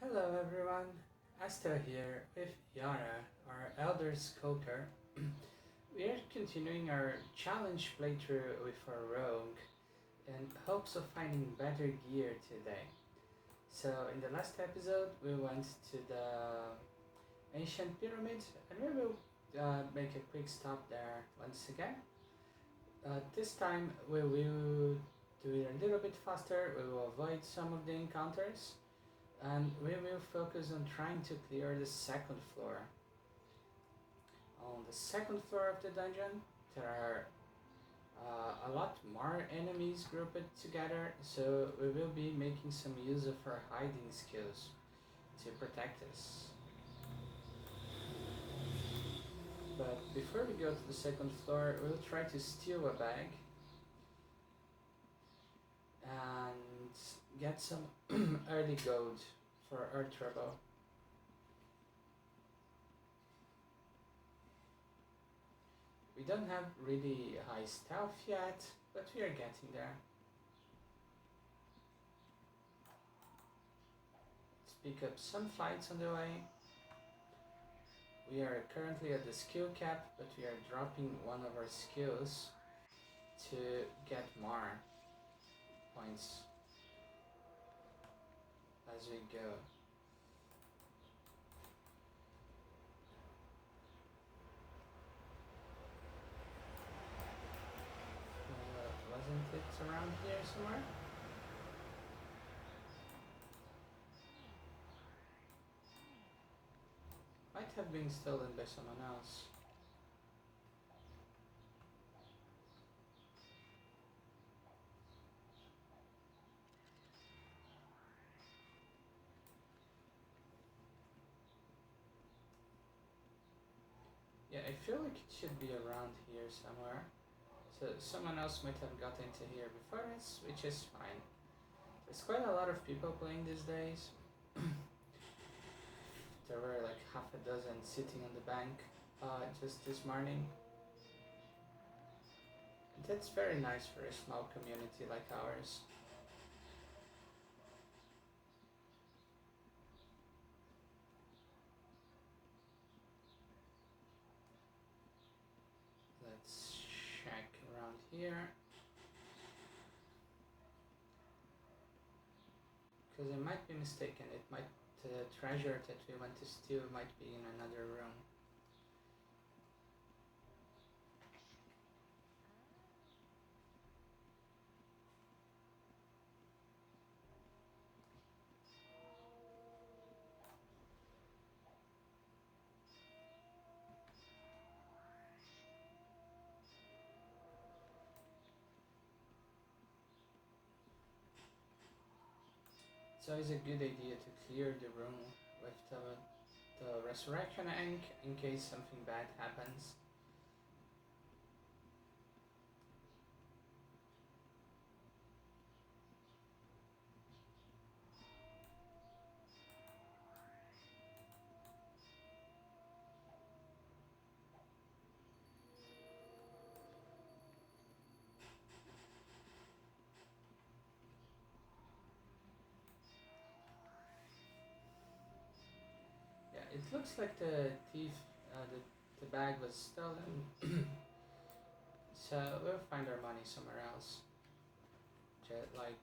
Hello everyone, Asta here with Yara, our elder skulker. We are continuing our challenge playthrough with our rogue in hopes of finding better gear today. So in the last episode we went to the ancient pyramid and we will make a quick stop there once again. This time we will do it a little bit faster, we will avoid some of the encounters and we will focus on trying to clear the second floor. On the second floor of the dungeon, there are a lot more enemies grouped together, so we will be making some use of our hiding skills to protect us. But before we go to the second floor, we'll try to steal a bag and get some early gold for our turbo. We don't have really high stealth yet, but we are getting there. Let's pick up some fights on the way. We are currently at the skill cap, but we are dropping one of our skills to get more points as we go. Wasn't it around here somewhere? Might have been stolen by someone else. Yeah, I feel like it should be around here somewhere. So someone else might have got into here before us, which is fine. There's quite a lot of people playing these days. There were like half a dozen sitting on the bank just this morning. And that's very nice for a small community like ours. Let's check around here. Because I might be mistaken, the treasure that we went to steal might be in another room. It's always a good idea to clear the room with the resurrection ink in case something bad happens. Yeah, it looks like the bag was stolen. So we'll find our money somewhere else. Just like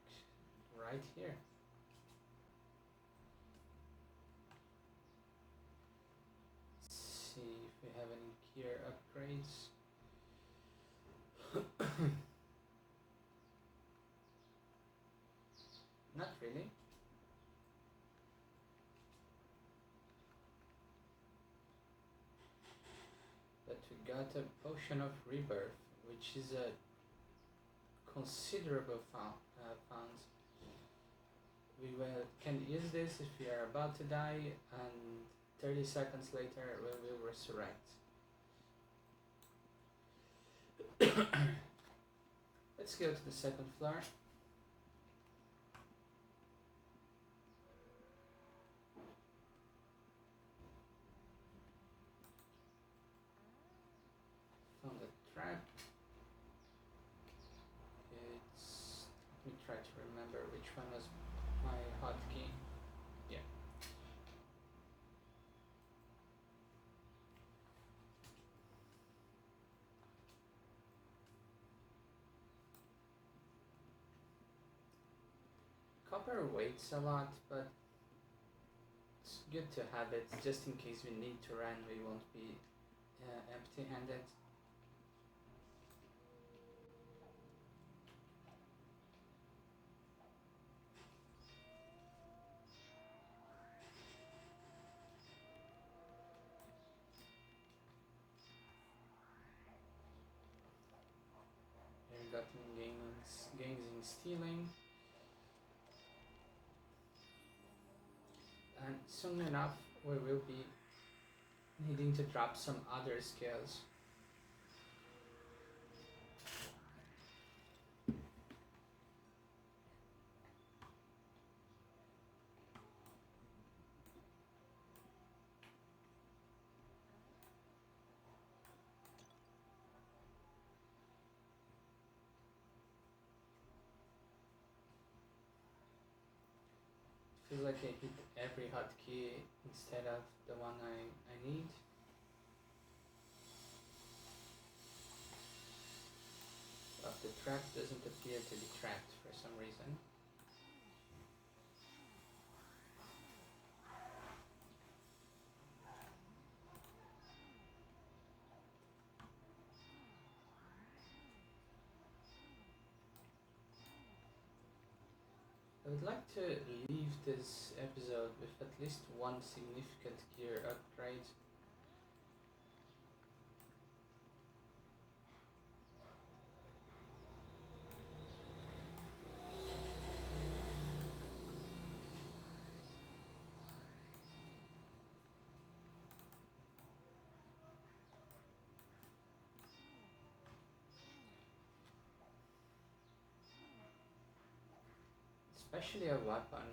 right here. Let's see if we have any gear upgrades. Not really. But we got a potion of rebirth, which is a considerable fund. Can use this if we are about to die, and 30 seconds later we will resurrect. Let's go to the second floor. Found a trap. Let me try to remember which one was my hotkey. Yeah. overweights a lot, but it's good to have it just in case we need to run. We won't be empty-handed. Here, gotten gains in stealing, and soon enough we will be needing to drop some other skills. Feel like I hit every hotkey instead of the one I need. But the trap doesn't appear to be trapped for some reason. I would like to leave this episode with at least one significant gear upgrade. Especially a weapon.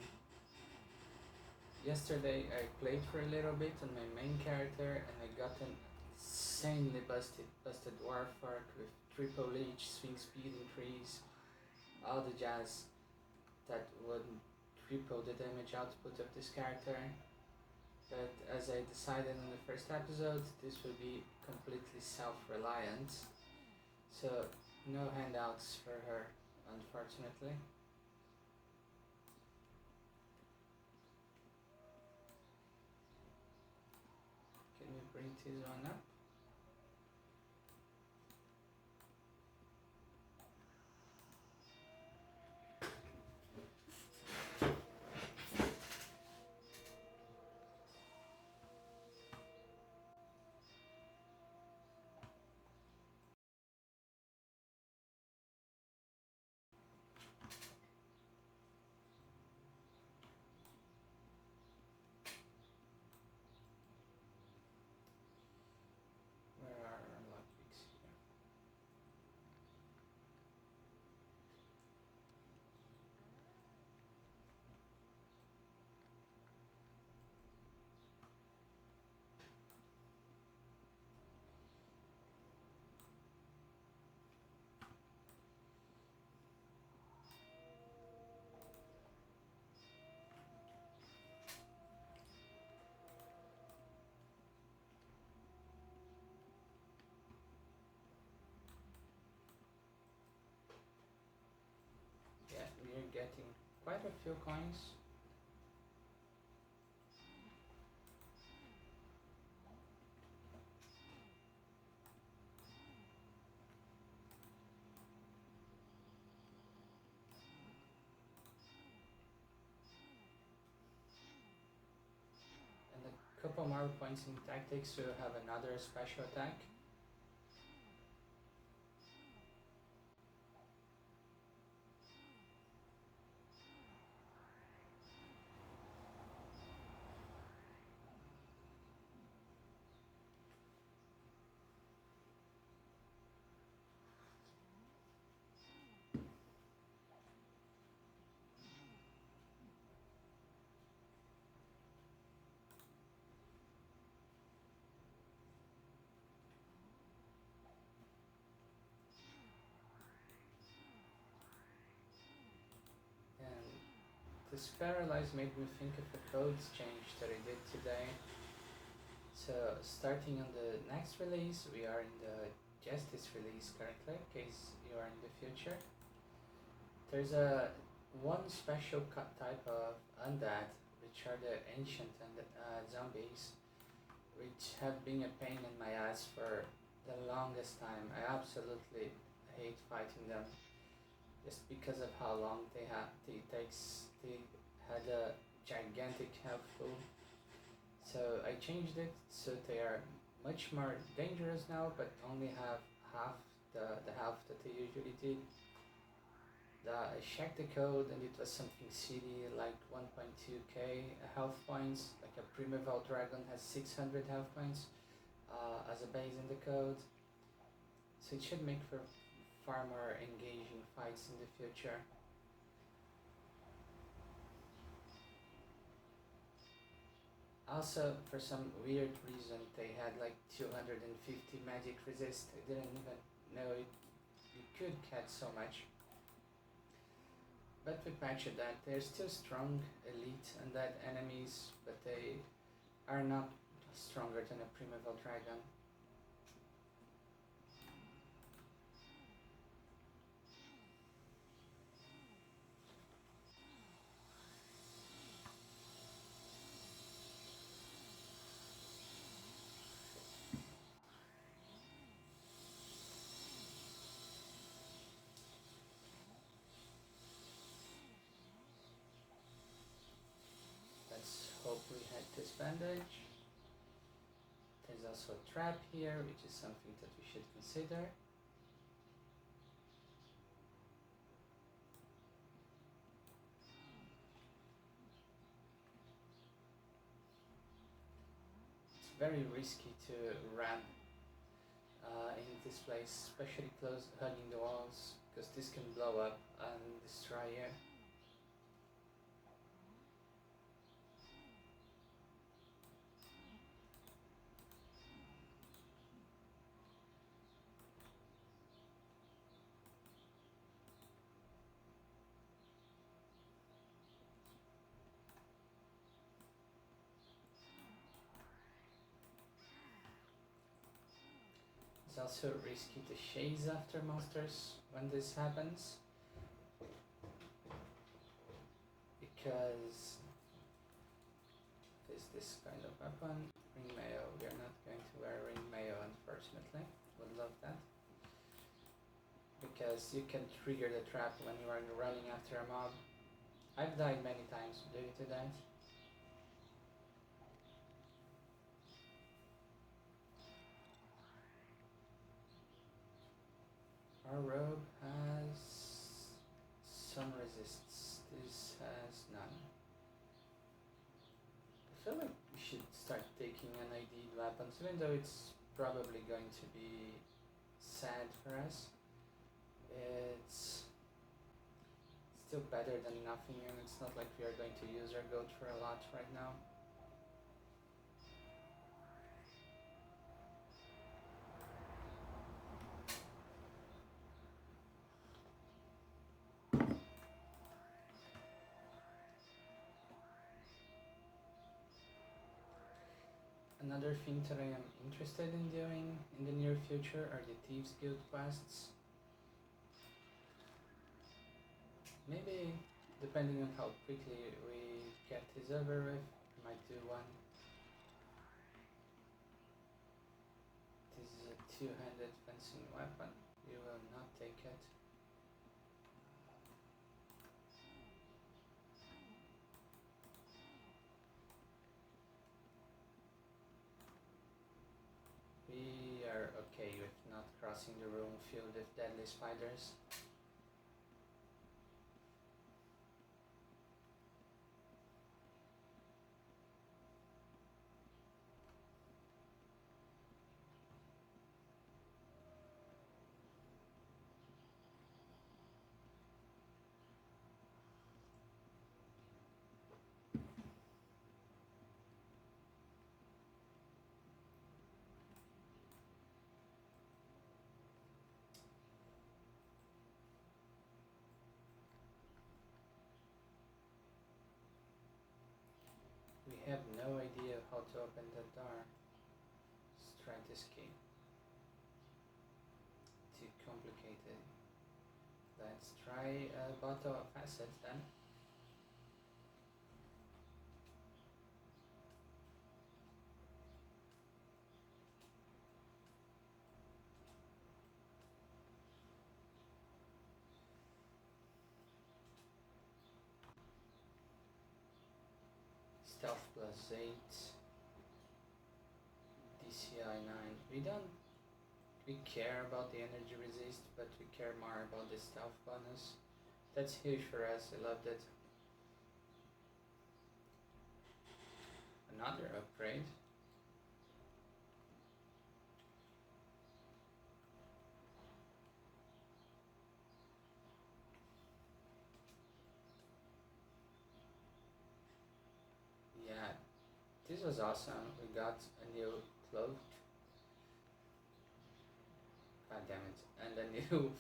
Yesterday I played for a little bit on my main character and I got an insanely busted dwarf arc with triple leech, swing speed increase, all the jazz that would triple the damage output of this character. But as I decided in the first episode, this will be completely self-reliant, so no handouts for her, unfortunately. Can we bring this one up? Where are our lockpicks here? Yeah, we're getting quite a few coins. And a couple more points in tactics to have another special attack. And this paralyze made me think of a codes change that I did today. So starting on the next release, we are in the Justice release currently, in case you are in the future. There's a One special type of undead, which are the ancient zombies, which have been a pain in my ass for the longest time. I absolutely hate fighting them just because of how long they had a gigantic health pool. So I changed it so they are much more dangerous now, but only have half the health that they usually did. I checked the code and it was something silly like 1.2k health points. Like a Primeval Dragon has 600 health points as a base in the code. So it should make for far more engaging fights in the future. Also, for some weird reason, they had like 250 magic resist. I didn't even know you could catch so much. But we patched that. They're still strong, elite, undead enemies, but they are not stronger than a Primeval Dragon. Let's hope we had this bandage. There's also a trap here, which is something that we should consider. It's very risky to run in this place, especially close hugging the walls, because this can blow up and destroy you. It's also risky to chase after monsters when this happens, because there's this kind of weapon. Ring mayo. We are not going to wear ring mayo, unfortunately. Would love that. Because you can trigger the trap when you are running after a mob. I've died many times due to that. Our robe has some resists. This has none. I feel like we should start taking NID weapons, even though it's probably going to be sad for us. It's still better than nothing, and it's not like we are going to use our goat for a lot right now. Another thing that I am interested in doing in the near future are the Thieves Guild quests. Maybe, depending on how quickly we get this over with, I might do one. This is a two-handed fencing weapon. You will not take it. We are okay with not crossing the room filled with deadly spiders. We have no idea how to open the door. Let's try this key. Too complicated. let's try a bottle of acid then. Stealth plus 8, DCI 9. We care about the energy resist, but we care more about the stealth bonus. That's huge for us, I loved it. Another upgrade. Yeah, this was awesome. We got a new cloak. God damn it. And a new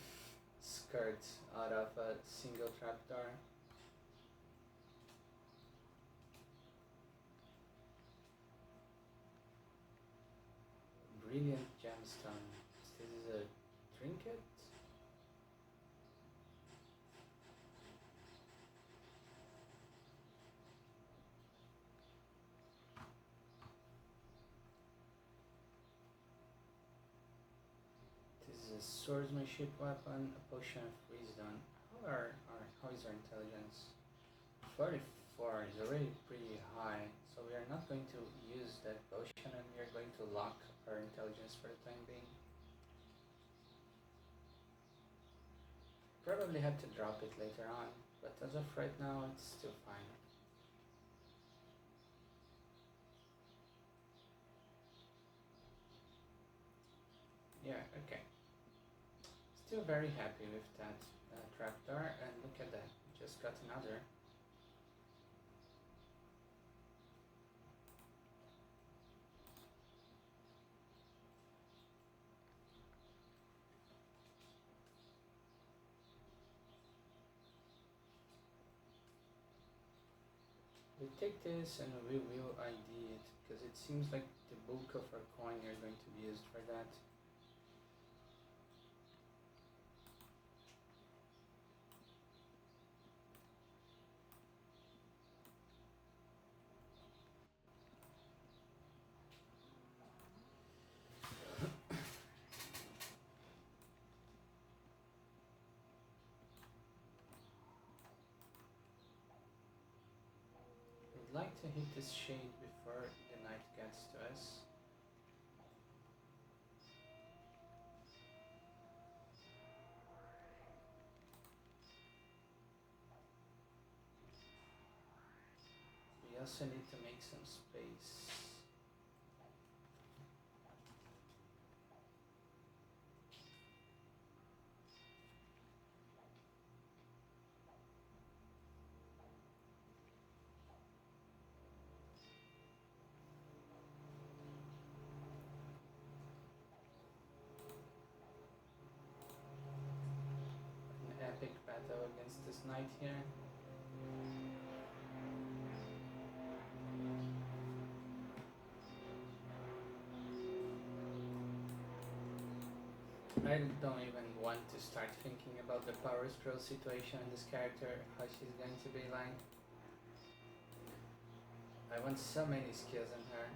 skirt out of a single trapdoor. Brilliant gemstone. This is a trinket? This is a swordsmanship weapon, a potion of wisdom. How is our intelligence? 44 is already pretty high, so we are not going to use that potion and we are going to lock our intelligence for the time being. Probably have to drop it later on, but as of right now it's still fine. Yeah, okay. Still very happy with that trapdoor, and look at that, just got another. We take this and we will ID it, because it seems like the bulk of our coin are going to be used for that. We'd like to hit this shade before the night gets to us. We also need to make some space. An epic battle against this knight here. I don't even want to start thinking about the power scroll situation in this character, how she's going to be like. I want so many skills in her.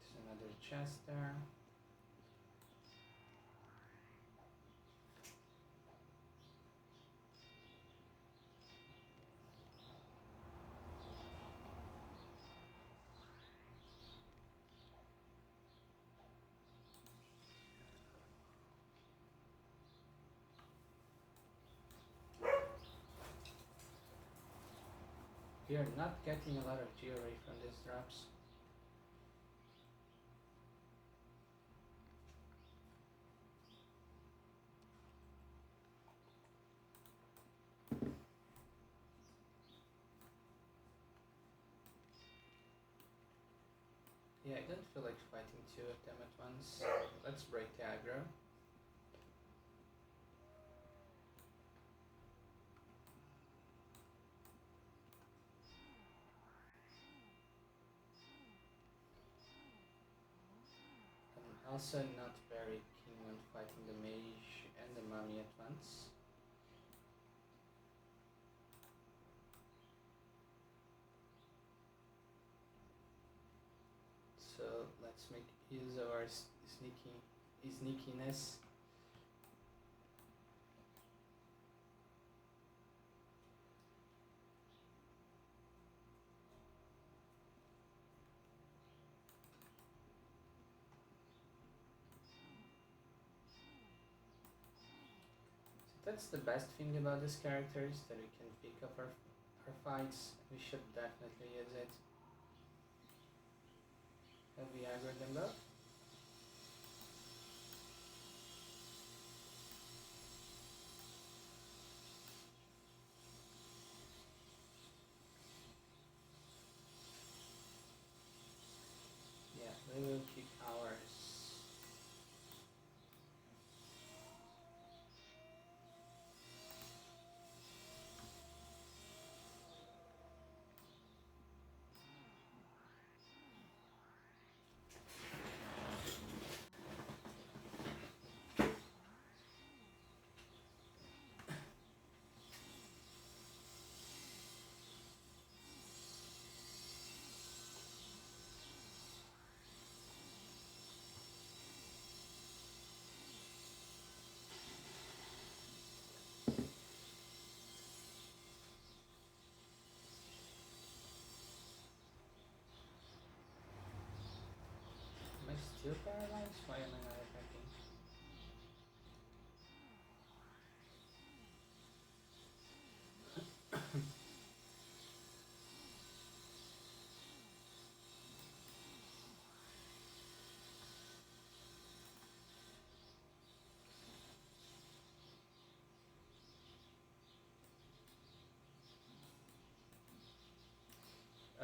There's another chest there. We are not getting a lot of jewelry from these drops. Yeah, I don't feel like fighting two of them at once. Let's break the aggro. I'm also not very keen on fighting the mage and the mummy at once. So let's make use of our sneakiness. So that's the best thing about this character is that we can pick up our fights. We should definitely use it. Have we aggroed them both? Yeah, we will keep ours. Am I still paralyzed? Why am I not attacking?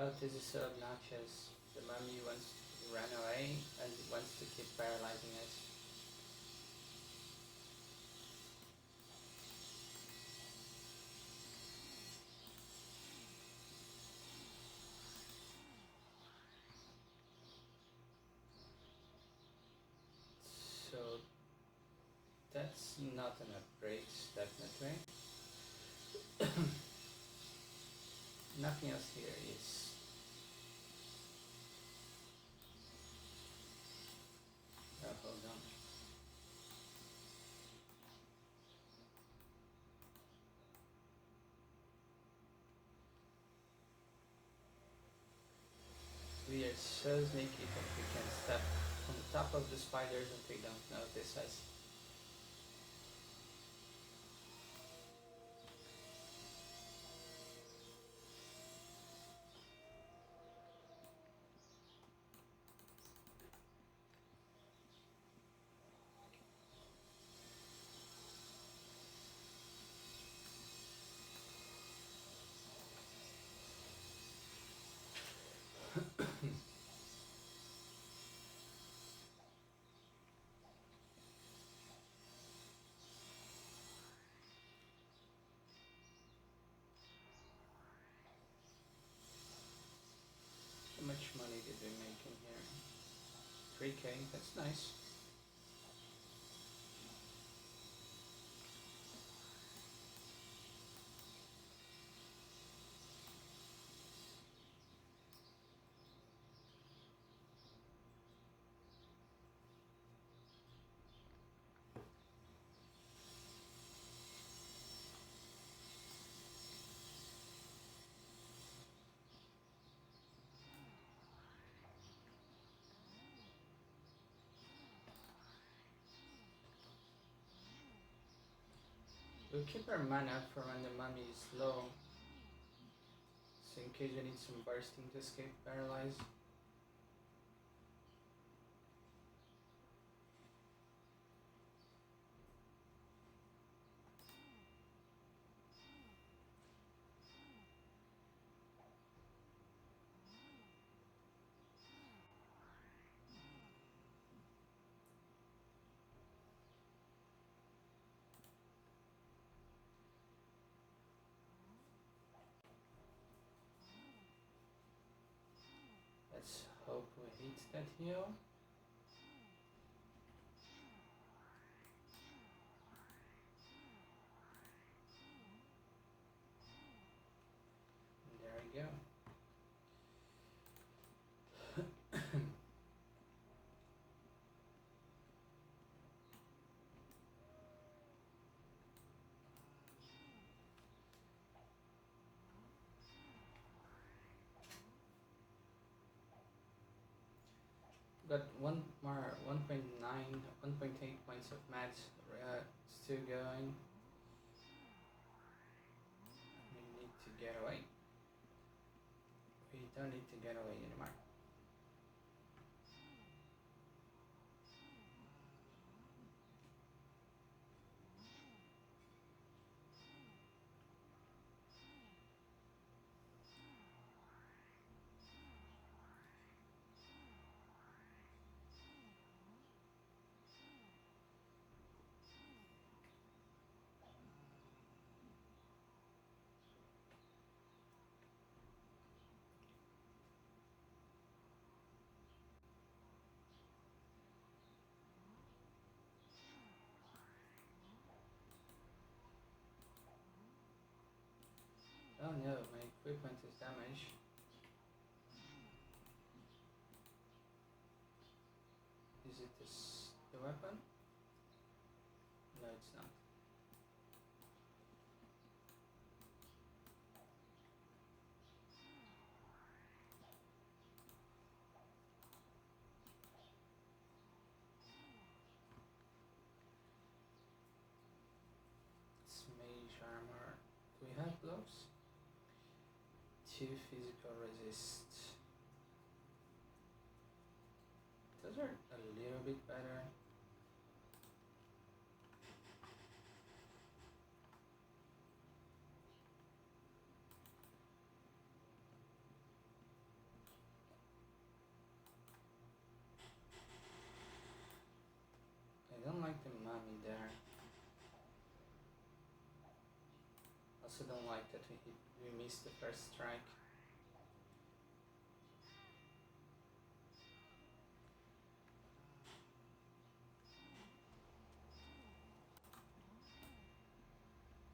Oh, this is so obnoxious. The mummy wants to run away and wants to keep paralyzing us. So that's not an upgrade, definitely. Nothing else here is. Oh, hold on. We are so sneaky that we can step on top of the spiders and they don't notice us. How much money did we make in here? 3k, that's nice. We'll keep our mana for when the mummy is low. So in case we need some bursting to escape paralyze. that heal. And there we go. Got one more 1.9, 1.8 points of match still going. We need to get away. We don't need to get away anymore. Oh no, my equipment is damaged. Is it the weapon? No, it's not. It's mage armor. Do we have gloves? 2 physical resist. Those are a little bit better. I don't like the mummy there. Also don't like that we missed the first strike.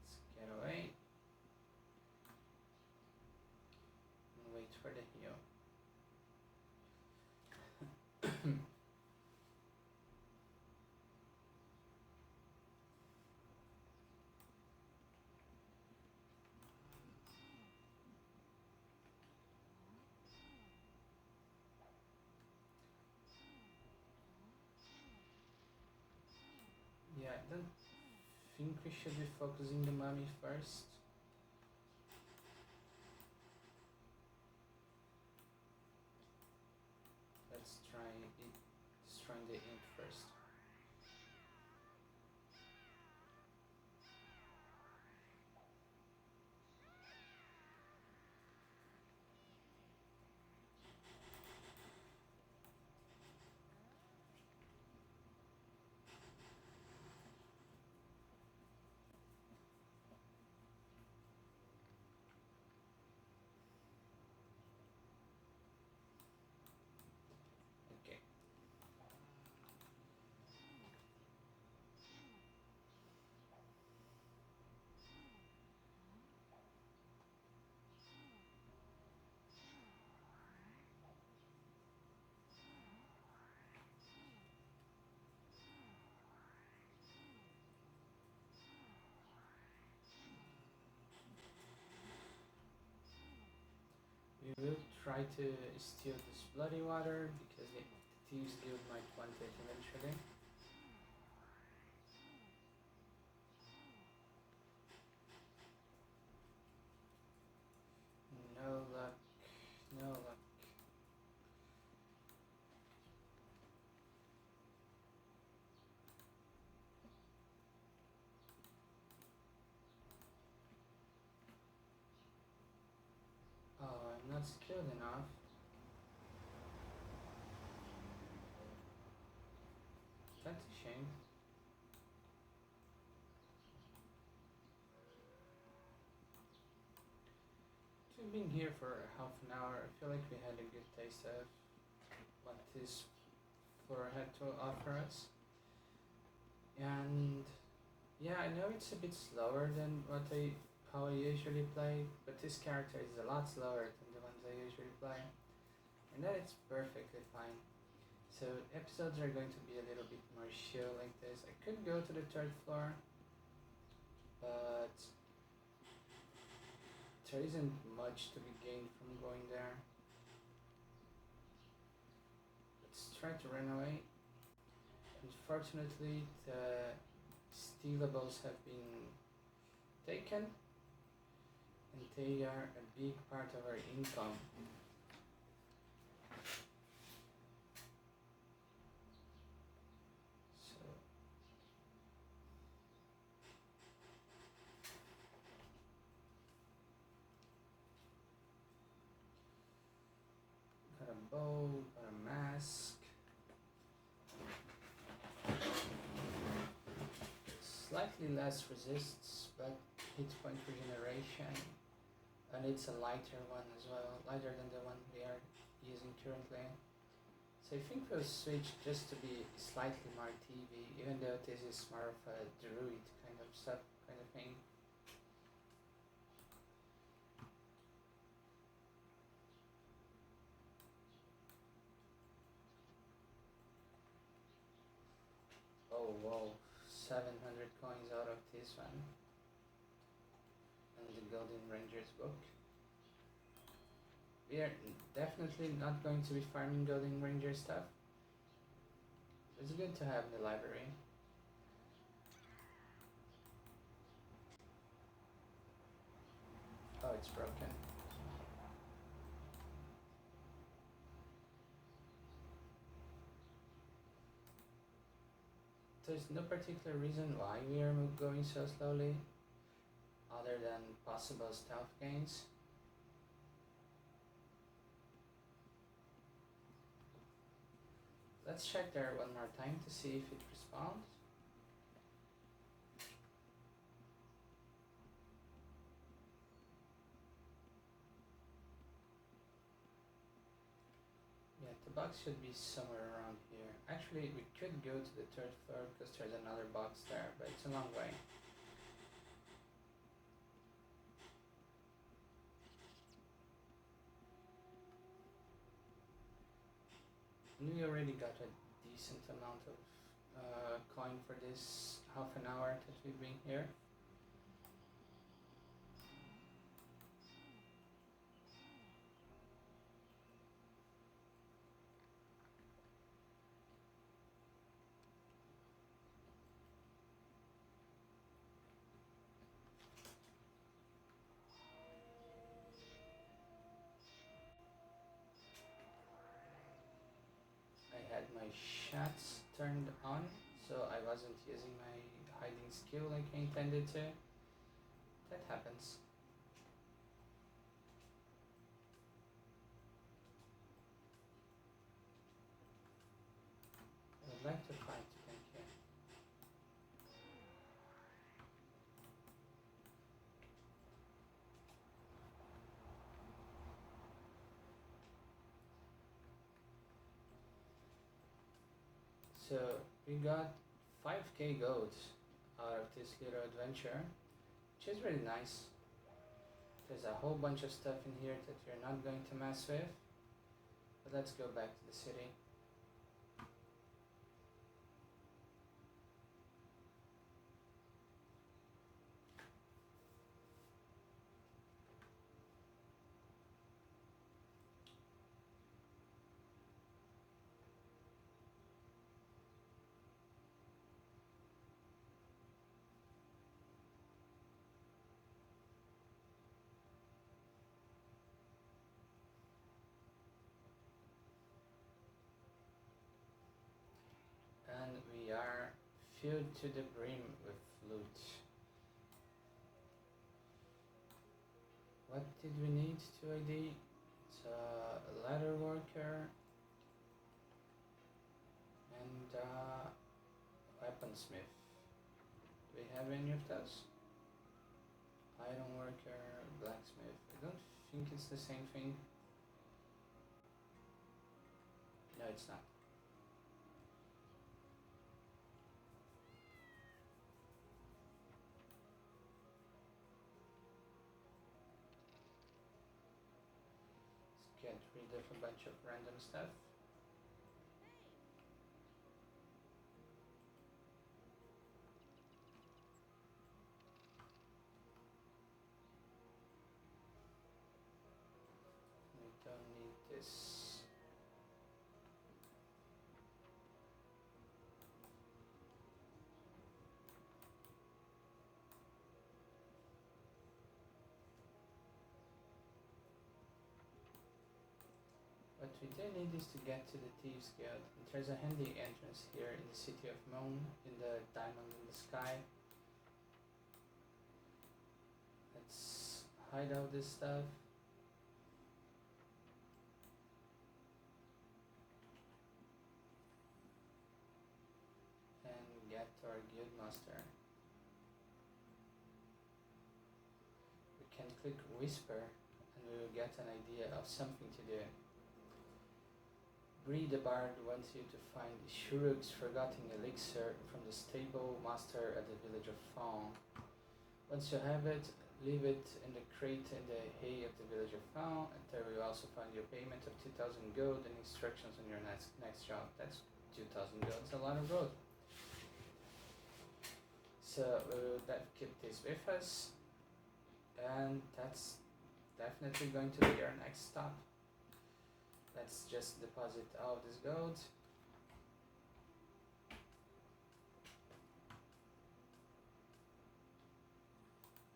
Let's get away. And wait for the heal. Yeah, I don't think we should be focusing the mummy first. Let's try destroying the ink first. Okay. We will try to steal this bloody water because the thieves guild might want it eventually. No luck. No luck. Oh, I'm not skilled enough. That's a shame. We've been here for half an hour. I feel like we had a good taste of what this floor had to offer us. And yeah, I know it's a bit slower than how I usually play, but this character is a lot slower than the ones I usually play, and that is perfectly fine. So episodes are going to be a little bit more chill like this. I could go to the third floor, but there isn't much to be gained from going there. Let's try to run away. Unfortunately, the stealables have been taken, and they are a big part of our income. So got a bow, got a mask. Slightly less resists, but hit point regeneration, and it's a lighter one as well, lighter than the one we are using currently. So I think we'll switch just to be slightly more TV, even though this is more of a druid kind of stuff, kind of thing. Oh whoa, 700 coins out of this one. And the Golden Ranger's book. We are definitely not going to be farming Golden Ranger stuff. It's good to have in the library. Oh, it's broken. There's no particular reason why we are going so slowly, other than possible stealth gains. Let's check there one more time to see if it responds. Yeah, the box should be somewhere around here. Actually, we could go to the third floor because there's another box there, but it's a long way. And we already got a decent amount of coin for this half an hour that we've been here. I had my shots turned on, so I wasn't using my hiding skill like I intended to. That happens. I would like to fight again here. So we got 5k gold out of this little adventure, which is really nice. There's a whole bunch of stuff in here that we're not going to mess with, but let's go back to the city. And we are filled to the brim with loot. What did we need to ID? It's a leather worker and a weaponsmith. Do we have any of those? Iron worker, blacksmith. I don't think it's the same thing. No, it's not. Let's get rid of a bunch of random stuff. We don't need this. What we do need is to get to the Thieves Guild. And there's a handy entrance here in the city of Moon, in the Diamond in the Sky. Let's hide out this stuff. And get to our guild master. We can click Whisper and we will get an idea of something to do. Bree the Bard wants you to find Shuruk's forgotten elixir from the stable master at the village of Fawn. Once you have it, leave it in the crate in the hay of the village of Fawn, and there you will also find your payment of 2,000 gold and instructions on your next job. That's 2,000 gold, it's a lot of gold. So we will keep this with us, and that's definitely going to be our next stop. Let's just deposit all this gold.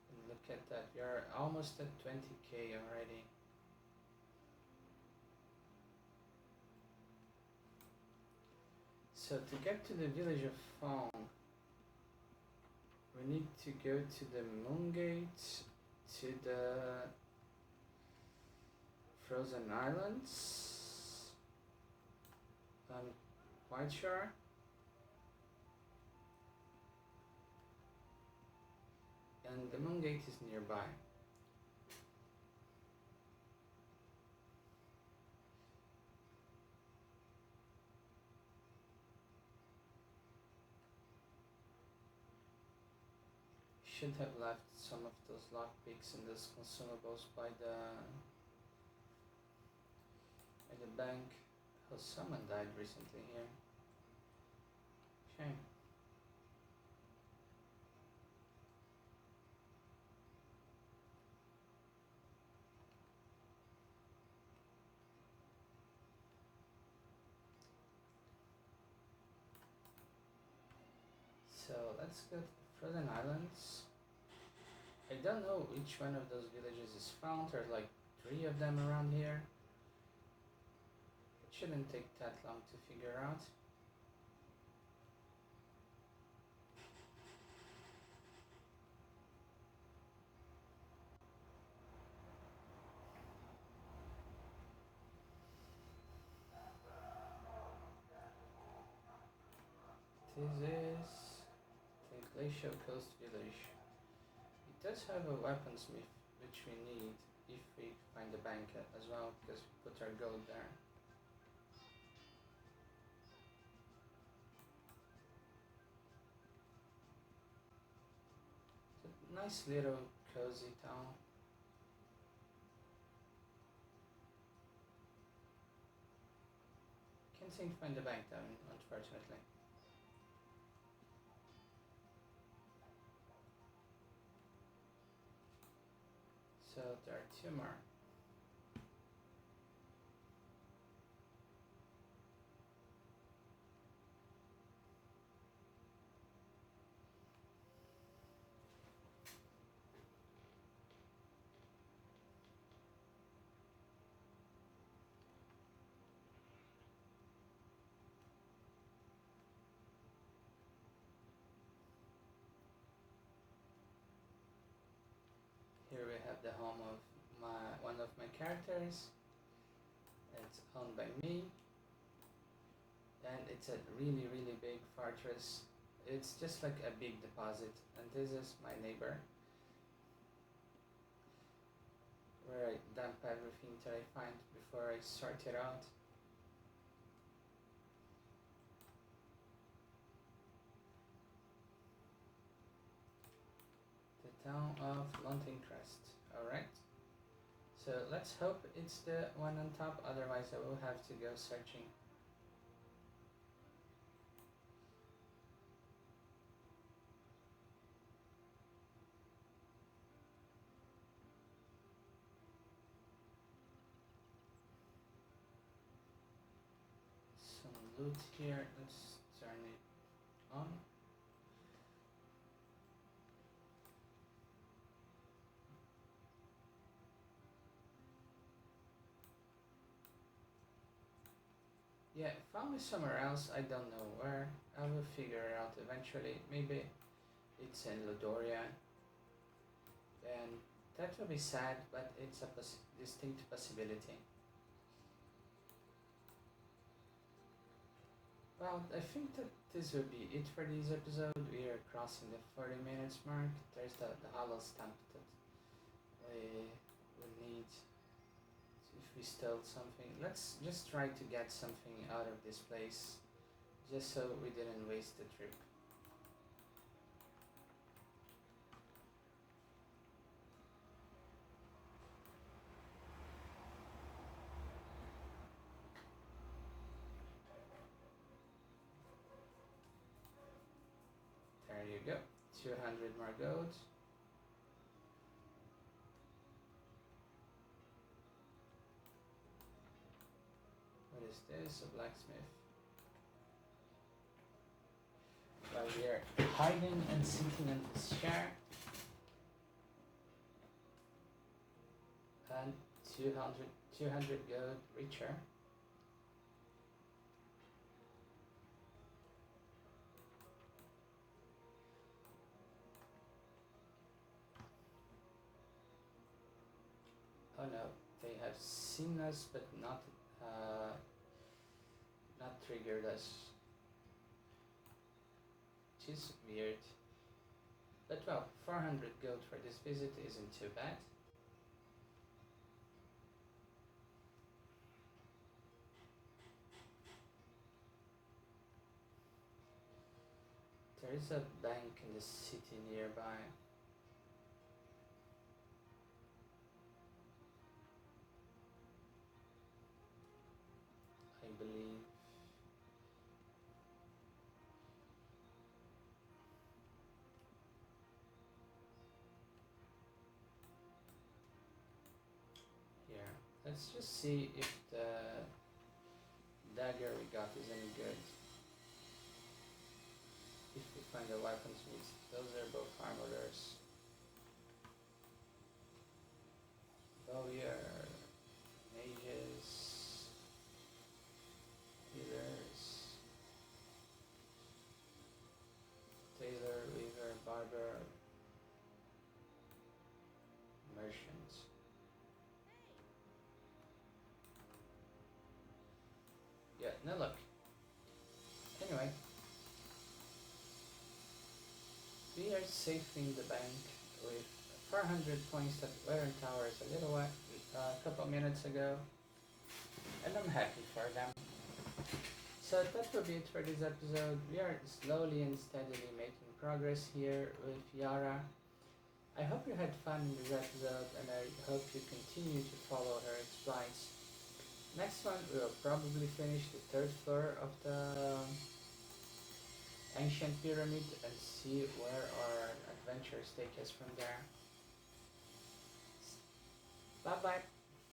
And look at that, we are almost at 20k already. So to get to the village of Fawn, we need to go to the Moon Gate, to the Frozen Islands. I'm quite sure. And the Moon Gate is nearby. Should have left some of those lockpicks and those consumables by the bank. Oh, someone died recently here. Shame. So let's go to Frozen Islands. I don't know which one of those villages is found. There are like 3 of them around here. It shouldn't take that long to figure out. This is the Glacial Coast Village. It does have a weaponsmith, which we need if we find the bank as well, because we put our gold there. It's a nice little cozy town. Can't seem to find the bank though, unfortunately. So there are 2 more. Here we have the home of one of my characters. It's owned by me, and it's a really big fortress. It's just like a big deposit, and this is my neighbor, where I dump everything that I find before I sort it out. Town of Mountain Crest. Alright. So let's hope it's the one on top, otherwise I will have to go searching. Some loot here, let's turn it on. Yeah, found me somewhere else, I don't know where. I will figure it out eventually. Maybe it's in Lodoria. And that will be sad, but it's a distinct possibility. Well, I think that this will be it for this episode. We are crossing the 40 minutes mark. There's the hollow stamp that we will need if we stole something. Let's just try to get something out of this place, just so we didn't waste the trip. There you go. 200 more gold. What is this? A blacksmith. While we are hiding and sitting on this chair. And 200 gold richer. Oh no, they have seen us but not triggered us. Which is weird. But well, 400 gold for this visit isn't too bad. There is a bank in the city nearby. I believe. Here, let's just see if the dagger we got is any good. If we find the weapons, those are both armorers. Bowyer, mages, healers, tailor, weaver, barber, merchants. Yeah, no luck. Anyway, we are safing the bank with 400 points that were in towers a couple minutes ago, and I'm happy for them. So that will be it for this episode. We are slowly and steadily making progress here with Yara. I hope you had fun in this episode, and I hope you continue to follow her exploits. Next one, we'll probably finish the third floor of the ancient pyramid and see where our adventures take us from there. Bye bye.